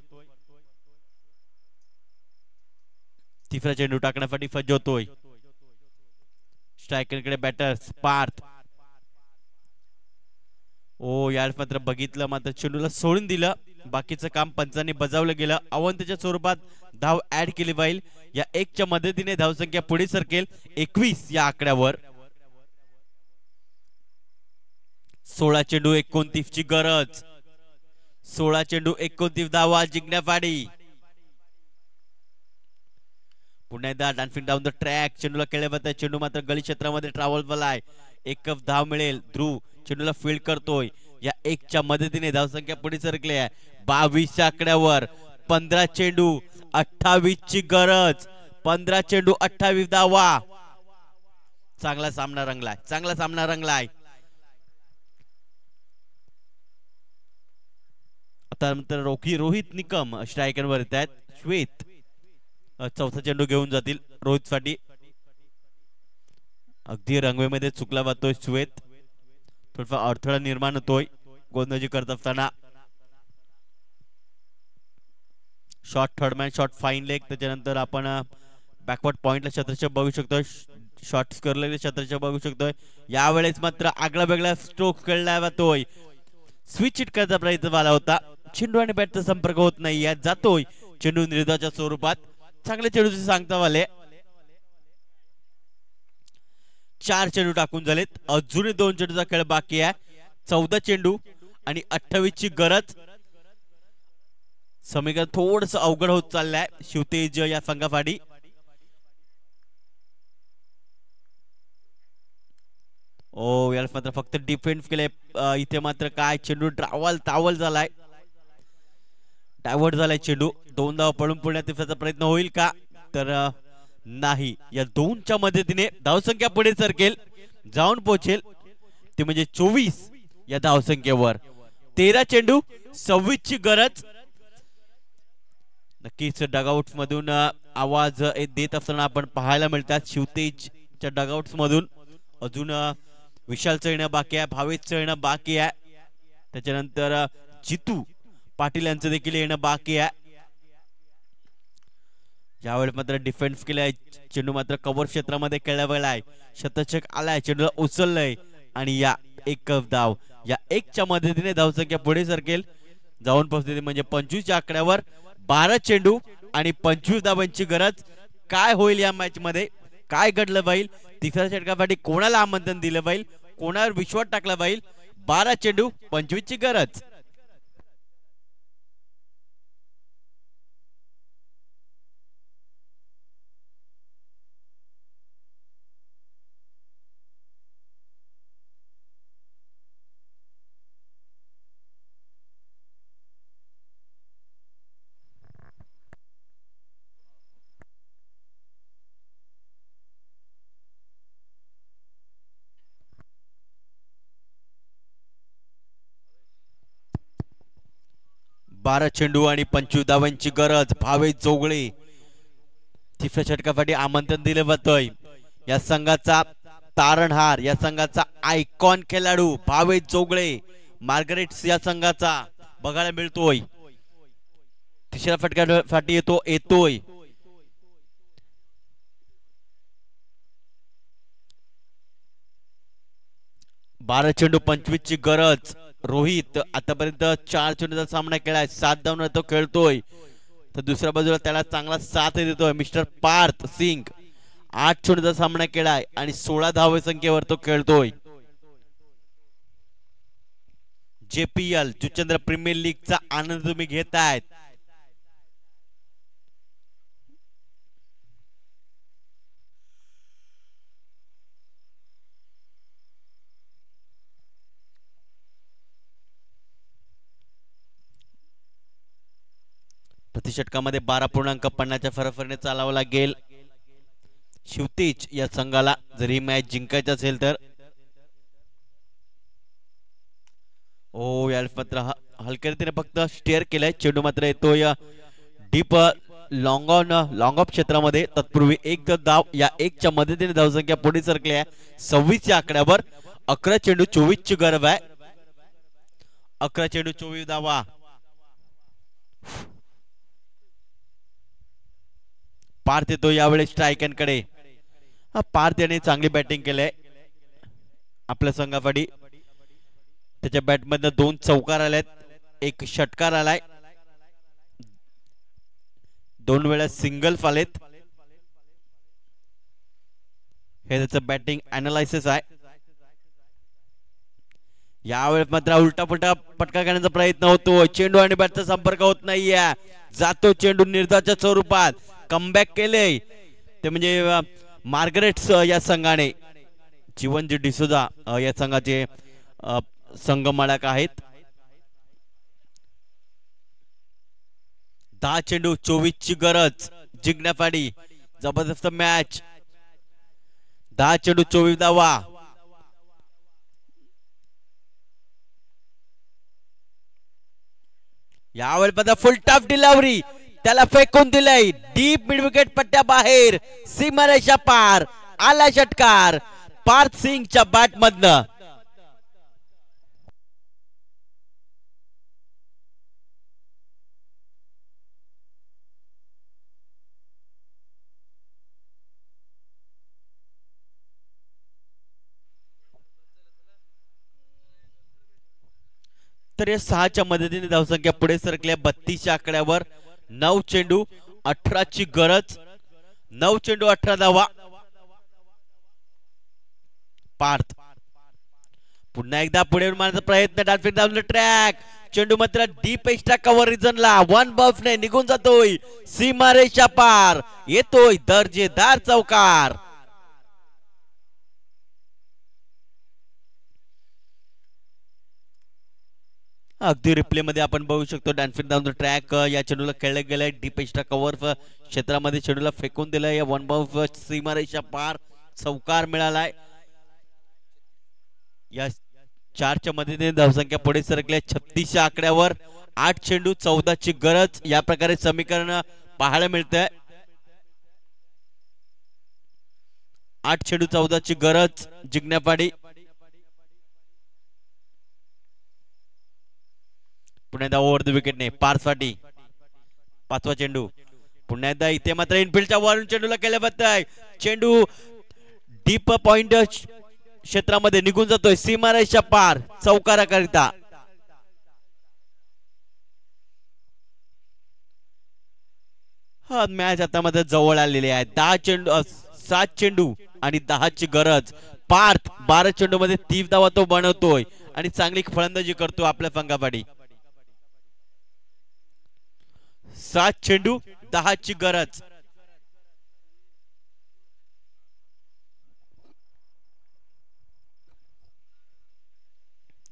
तिसरा चेंडू टाकण्यासाठी सज्ज होतोय. स्ट्रायकरकडे बॅटर्स पार्थ. ओ यावेळेस मात्र बघितलं, मात्र चेंडूला सोडून दिलं. बाकीचं काम पंचांनी बजावलं गेलं. अवंतच्या स्वरूपात धाव ऍड केली जाईल. या 1च्या मदतीने धावसंख्या पुढे सरकेल 21 या आकड्यावर. 16 चेंडू 29 ची गरज. 16 चेंडू 29 धावा जिंकण्यासाठी. पुन्हा एकदा डान्सिंग डाऊन द ट्रॅक. चेंडूला खेळल्या जात. चेंडू मात्र गळी क्षेत्रामध्ये ट्रॅव्हल झालाय. एक धाव मिळेल. ध्रुव चेंडूला फील्ड करतोय. या 1च्या मदतीने धावसंख्या पुढे सरकली आहे 22 आकड्यावर. 15 चेंडू 28 ची गरज. 15 चेंडू 28 धावा. चांगला सामना रंगलाय. चांगला सामना रंगलाय. आता नंतर रोहित निकम स्ट्रायकर वर येत आहेत. श्वेत चौथा चेंडू घेऊन जातील रोहित साठी. अगदी रंगवेमध्ये चुकला जातोय श्वेत. थोडाफार अडथळा निर्माण होतोय गोलंदाजी करत असताना. Short third man, short fine leg. त्याच्यानंतर आपण बॅकवर्ड पॉइंटला शतरक्षक बघू शकतोय. शॉर्ट स्क्वेअर लेग शतरक्षक बघू शकतोय. यावेळेस मात्र आगळा वेगळा स्ट्रोक खेळला जातोय. स्विच हिट करायचा प्रयत्न झाला होता. चेंडू आणि बॅटचा संपर्क होत नाही. जातोय चेंडू निर्धाच्या स्वरूपात. चांगले चेंडूचे सांगता वाले. 4 चेंडू टाकून झालेत. अजूनही 2 चेंडूचा खेळ बाकी आहे. 14 चेंडू आणि 28 ची गरज. समीकरण थोडस अवघड होत चाललंय शिवतेज या संघासाठी. ओ याला मात्र फक्त डिफेन्स केले. इथे मात्र काय चेंडू तावल झालाय. डायव्हर्ट झालाय चेंडू. 2 धावा पडून पुण्यात तिसऱ्याचा प्रयत्न होईल का, तर नाही. या 2च्या मदतीने धावसंख्या पुढे सरकेल, जाऊन पोहोचेल. ते म्हणजे 24 या धावसंख्येवर. 13 चेंडू 26 ची गरज. नक्कीच डगआउट मधून आवाज देत असताना आपण पाहायला मिळतात. शिवतेजच्या डगआउट मधून अजून विशाल चैन बाकी आहे, भावेश चैन बाकी आहे, त्याच्यानंतर जितू पाटील यांचं देखील येणं बाकी आहे. यावेळी मात्र डिफेन्स केलाय, चेंडू मात्र कव्हर क्षेत्रामध्ये खेळला आहे. शतचक आलाय, चेंडूला उचललंय आणि या एक धाव, या एकच्या मदतीने धावसंख्या पुढे सरकेल, जाऊन पोहोचते म्हणजे 25 च्या आकड्यावर. 12 चेंडू आणि 25 धावांची गरज. काय होईल या मॅच मध्ये, काय घडलं पाहिजे, तिसऱ्या षटकासाठी कोणाला आमंत्रण दिलं पाहिजे, कोणावर विश्वास टाकला पाहिजे. 12 चेंडू 25 ची गरज. बारा चेंडू आणि 25 धावांची गरज. भावेश जोगळे तिसऱ्या षटकासाठी आमंत्रण दिलं जातंय. या संघाचा तारणहार, या संघाचा आयकॉन खेळाडू भावेश जोगळे, मार्गरेट्स या संघाचा बघायला मिळतोय. तिसऱ्या फटक्यासाठी येतोय. बारा चेंडू 25 ची गरज. रोहित आतापर्यंत 4 चेंडूचा सामना केलाय, 7 धावांवर तो खेळतोय. तर दुसऱ्या बाजूला त्याला चांगला साथ देतोय मिस्टर पार्थ सिंग. 8 चेंडूचा सामना केलाय आणि 16 धावे संख्येवर तो खेळतोय. JPL जुचंद्र प्रीमियर लीगचा आनंद तुम्ही घेतायत. प्रतिषटकामध्ये 12.50च्या फरफरीने चालावं लागेल शिवतेज या संघाला जर ही मॅच जिंकायची असेल तर. ओ यार मात्र हलक्या रीतीने फक्त स्टेअर केलाय. चेंडू मात्र येतोय डीप लॉंग ऑफ क्षेत्रामध्ये. तत्पूर्वी एक धाव, या एकच्या मदतीने धावसंख्या पुढे सरकली आहे 26 च्या आकड्यावर. 11 चेंडू 24 ची गरज आहे. 11 चेंडू 24 धावा. पार्थ येतो यावेळी स्ट्रायकरकडे. पार्थ याने चांगली बॅटिंग केलंय आपल्या संघासाठी. त्याच्या बॅटमधनं 2 चौकार आलेत, 1 षटकार आलाय, 2 वेळा सिंगल आलेत. हे त्याचं बॅटिंग अनालायसिस आहे. यावेळेस मात्र उलटा पुलटा पटका करण्याचा प्रयत्न होतो. चेंडू आणि बॅटचा संपर्क होत नाहीये. जातो चेंडू निर्धाच्या स्वरूपात. कमबॅक केले ते म्हणजे मार्गरेट्स या संघाने. जीवनजी डिसोजा या संघाचे संघमालक आहेत. 10 चेंडू 24 ची गरज जिंकण्यासाठी. जबरदस्त मॅच. 10 चेंडू 24 धावा. यावेळी पदा फुल टफ डिलिव्हरी, त्याला फेकून दिलंय डीप मिड विकेट पट्ट्या बाहेर, सीमारेषा पार. आला षटकार पार्थ सिंगच्या बॅट मधनं. तर या 6च्या मदतीने धावसंख्या पुढे सरकल्या 32 च्या आकड्यावर. 9 चेंडू 18 ची गरज. 9 चेंडू 18 धावा. पार्थ पुन्हा एकदा पुढे मारण्याचा प्रयत्न. Dolphin down track. चेंडू मात्र डीप एक्स्ट्रा कव्हर रिजनला 1 बफने निघून जातोय सीमारेषा पार. येतोय दर्जेदार चौकार. अगदी रिप्ले मध्ये आपण बघू शकतो डॅन्फिन डाऊन द ट्रॅक. या चेंडूला खेळलं गेलंय डीप एक्स्ट्रा कव्हर क्षेत्रामध्ये. चेंडूला फेकून दिलंय. या 1 बॉल सीमारेषा पार चौकार मिळालाय. या 4च्या मदतीने धावसंख्या पुढे सरकल्या 36च्या आकड्यावर. 8 चेंडू 14ची गरज या प्रकारे समीकरण पाहायला मिळतंय. 8 चेंडू 14ची गरज जिंकण्यापाडी. पुन्हा एकदा ओव्हर द विकेटने पारसाठी 5वा चेंडू. पुन्हा एकदा इथे मात्र इनफिल्डच्या वरून चेंडूला केल्या बघताय. चेंडू डीप पॉइंट क्षेत्रामध्ये निघून जातोय सीमारेषा पार चौकाराकरिता. हा मॅच आता मध्ये जवळ आलेली आहे. 7 चेंडू आणि 10ची गरज. पार्थ 12 चेंडू मध्ये 30 धावा तो बनवतोय आणि चांगली फलंदाजी करतो आपल्या संघापाडी. 7 चेंडू 10ची गरज.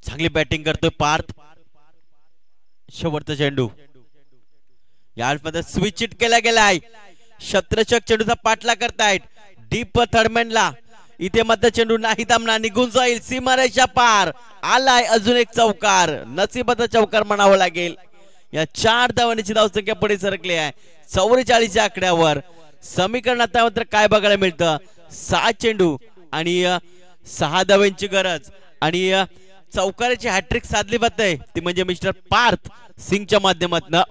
चांगली बॅटिंग करतोय पार्थ. शेवटचा चेंडू यामध्ये स्विच हिट केला गेलाय. शत्रक्षक चेंडूचा पाठला करतायत डीप थर्डमॅनला. इथे मात्र चेंडू नाही थांबणार, निघून जाईल सीमारेषा पार. आलाय अजून एक चौकार. नसिबाचा चौकार म्हणावं लागेल. या 4 धावांची धावसंख्या पुढे सरकली आहे 44च्या आकड्यावर. समीकरण आता मात्र काय बघायला मिळतं. 6 चेंडू आणि 6 धावांची गरज आणि चौकाराची हॅट्रिक साधली जाते ती म्हणजे मिस्टर पार्थ सिंगच्या माध्यमातून.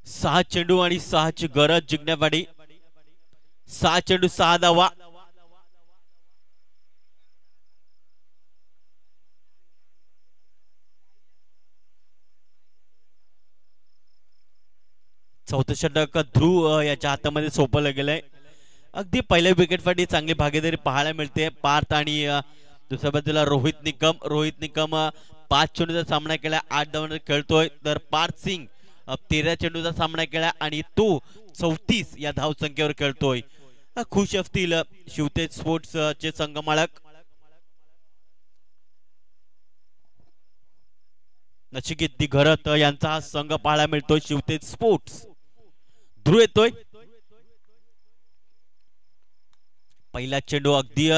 सहा चेंडू आणि 6ची गरज जिंकण्यासाठी. 6 चेंडू 6 धावा. चौथं षटक ध्रुव याच्या हातामध्ये सोपवलं गेलंय. अगदी पहिल्या विकेटसाठी चांगली भागीदारी पाहायला मिळते पार्थ आणि दुसऱ्या बाजूला रोहित निकम 5 चेंडूचा सामना केला 8 धावांवर खेळतोय. तर पार्थ सिंग 13 चेंडूचा सामना केला आणि तो 34 या धावसंख्येवर खेळतोय. खुश असतील शिवतेज स्पोर्ट्स चे संघमालक. नचिकेत दिघरत यांचा हा संघ पाहायला मिळतोय शिवतेज स्पोर्ट्स. ध्रुव येतोय. पहिला चेंडू अगदी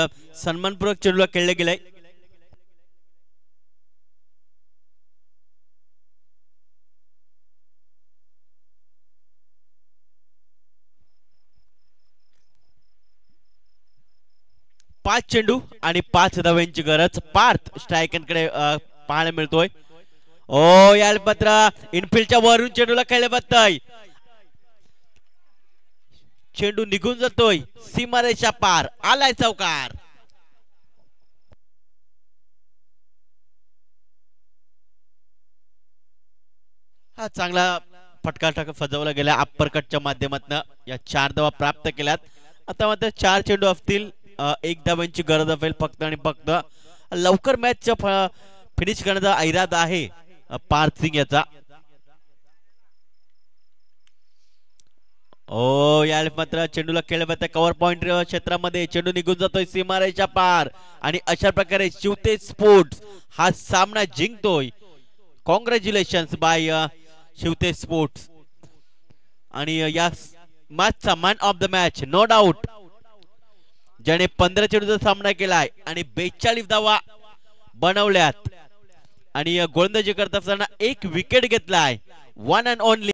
सन्मानपूर्वक चेंडूला खेळले गेलाय. पाच चेंडू आणि 5 धावांची गरज. पार्थ स्ट्रायकरकडे पाहायला मिळतोय. ओ याल पत्र इनफिल्डच्या वरून चेंडूला खेळले बघताय. चेंडू निघून जातोय सीमारेषा पार. आलाय चौकार. हा चांगला फटका फजवला गेला अप्पर कटच्या माध्यमातून. या 4 धावा प्राप्त केल्यात. आता मात्र 4 चेंडू असतील. 1 धावांची गरज असेल फक्त आणि फक्त. लवकर मॅच फिनिश करण्याचा इरादा आहे पार्थ सिंग याचा. ओ यावेळेस मात्र चेंडूला खेळत कव्हर पॉइंट क्षेत्रामध्ये चेंडू निघून जातोय सीमारेषा पार आणि अशा प्रकारे शिवतेज स्पोर्ट्स हा सामना जिंकतोय. Congratulations by Shivtej sports. आणि या मॅचचा man of the match no doubt ज्याने 15 चेंडूचा सामना केलाय आणि 42 धावा बनवल्यात आणि गोलंदाजी करत असताना 1 विकेट घेतलाय. One and only